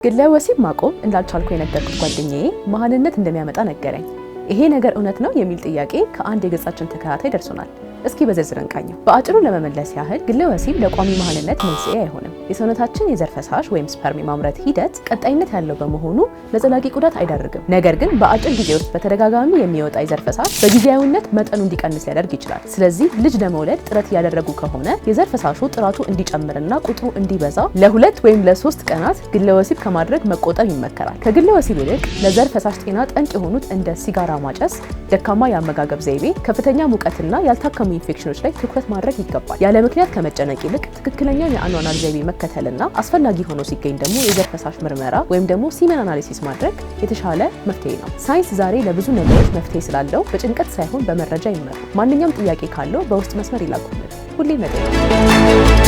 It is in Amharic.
ግለ ወሲብ ማቆም እንዳልቻልኩ የነገርኩት ጓደኛዬ መሃንነት እንደሚያመጣ ነገረኝ። ይሄ ነገር እውነት ነው የሚል ጥያቄ ከአንድ የገጻችን ተከታታይ ደርሶናል። እስኪ በዝርዝር እንቃኘው። በአጭሩ ለመመለስ ያህል ግለ ወሲብ ለቋሚ መሃንነት መንስኤ አይሆንም። የሰውነታችን የዘር ፈሳሽ ወይም ስፐርም የማምረት ሂደት ቀጣይነት ያለው በመሆኑ ለዘላቂ ጉዳት አይዳርግም። ነገር ግን በአጭር ጊዜ ውስጥ በተደጋጋሚ የሚወጣ የዘር ፈሳሽ በጊዜያዊነት መጠኑ እንዲቀንስ ሊያደርግ ይችላል። ስለዚህ ልጅ ለመውለድ ጥረት እያደረጉ ከሆነ የዘር ፈሳሹ ጥራቱ እንዲጨምርና ቁጥሩ እንዲበዛ ለ2 ወይም ለ3 ቀናት ግለ ወሲብ ከማድረግ መቆጠብ ይመከራል። ከግለ ወሲብ ይልቅ ለዘር ፈሳሽ ጤና ጠንቅ የሆኑት እንደ ሲጋራ ማጨስ፣ ደካማ የአመጋገብ ዘይቤ፣ ከፍተኛ ሙቀትና ያልታከሙ ኢንፌክሽኖች ላይ ትኩረት ማድረግ ይገባል። ያለ ምክንያት ከመጨነቅ ይልቅ ትክክለኛ የአኗኗር ዘይቤ መከተልና አስፈላጊ ሆኖ ሲገኝ ደግሞ የዘር ፈሳሽ ምርመራ ወይም ደግሞ ሲመን አናሊሲስ ማድረግ የተሻለ መፍትሄ ነው። ሳይንስ ዛሬ ለብዙ ነገሮች መፍትሄ ስላለው በጭንቀት ሳይሆን በመረጃ ይመሩ። ማንኛውም ጥያቄ ካለው በውስጥ መስመር ይላኩልን። ሁሌ መጠየቅ